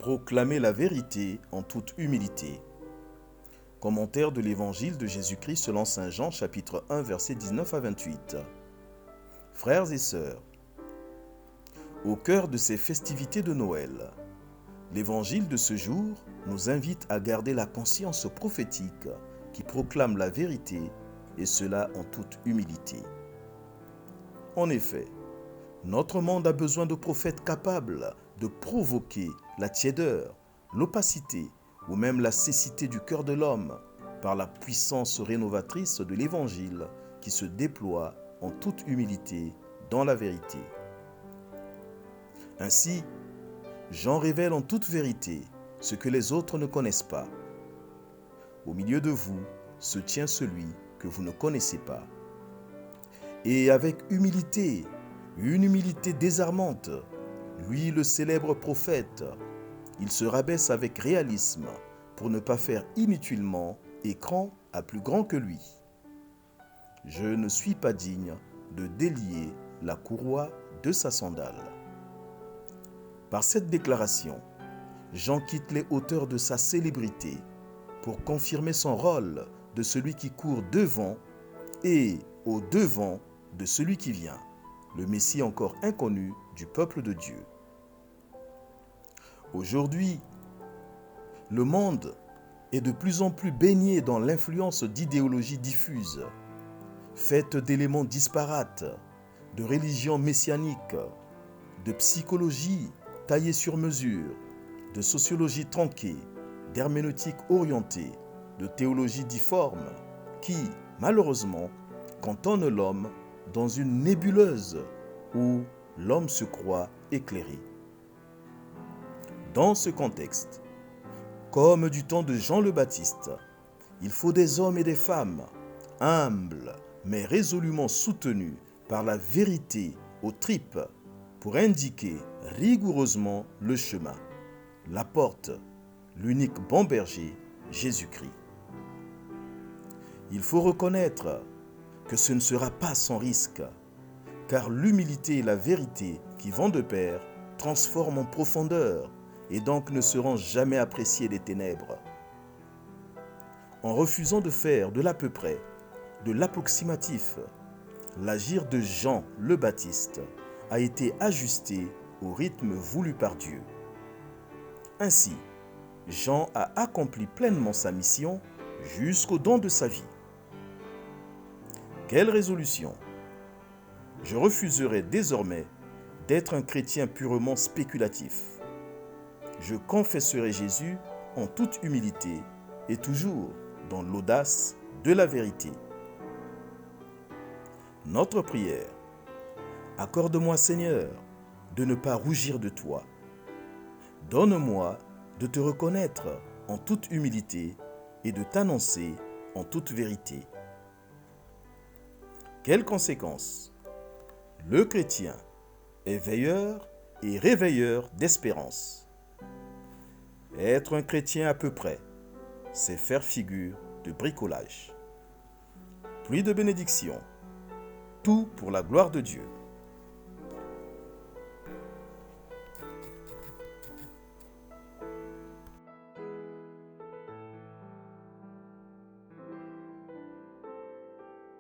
Proclamer la vérité en toute humilité. Commentaire de l'Évangile de Jésus-Christ selon Saint Jean, chapitre 1, versets 19 à 28. Frères et sœurs, au cœur de ces festivités de Noël, l'Évangile de ce jour nous invite à garder la conscience prophétique qui proclame la vérité, et cela en toute humilité. En effet, notre monde a besoin de prophètes capables de provoquer la tiédeur, l'opacité ou même la cécité du cœur de l'homme par la puissance rénovatrice de l'Évangile qui se déploie en toute humilité dans la vérité. Ainsi, Jean révèle en toute vérité ce que les autres ne connaissent pas. Au milieu de vous se tient celui que vous ne connaissez pas. Et avec humilité, une humilité désarmante, lui, le célèbre prophète, il se rabaisse avec réalisme pour ne pas faire inutilement écran à plus grand que lui. Je ne suis pas digne de délier la courroie de sa sandale. Par cette déclaration, Jean quitte les hauteurs de sa célébrité pour confirmer son rôle de celui qui court devant et au devant de celui qui vient, le Messie encore inconnu du peuple de Dieu. Aujourd'hui, le monde est de plus en plus baigné dans l'influence d'idéologies diffuses, faites d'éléments disparates, de religions messianiques, de psychologie taillée sur mesure, de sociologie tronquée, d'herméneutique orientée, de théologie difforme, qui, malheureusement, cantonne l'homme dans une nébuleuse où l'homme se croit éclairé. Dans ce contexte, comme du temps de Jean le Baptiste, il faut des hommes et des femmes humbles mais résolument soutenus par la vérité aux tripes pour indiquer rigoureusement le chemin, la porte, l'unique bon berger, Jésus-Christ. Il faut reconnaître que ce ne sera pas sans risque, car l'humilité et la vérité qui vont de pair transforment en profondeur et donc ne seront jamais appréciées des ténèbres. En refusant de faire de l'à peu près, de l'approximatif, l'agir de Jean le Baptiste a été ajusté au rythme voulu par Dieu. Ainsi, Jean a accompli pleinement sa mission jusqu'au don de sa vie. Quelle résolution! Je refuserai désormais d'être un chrétien purement spéculatif. Je confesserai Jésus en toute humilité et toujours dans l'audace de la vérité. Notre prière. Accorde-moi, Seigneur, de ne pas rougir de toi. Donne-moi de te reconnaître en toute humilité et de t'annoncer en toute vérité. Quelles conséquences? Le chrétien est veilleur et réveilleur d'espérance. Être un chrétien à peu près, c'est faire figure de bricolage. Pluie de bénédictions, tout pour la gloire de Dieu.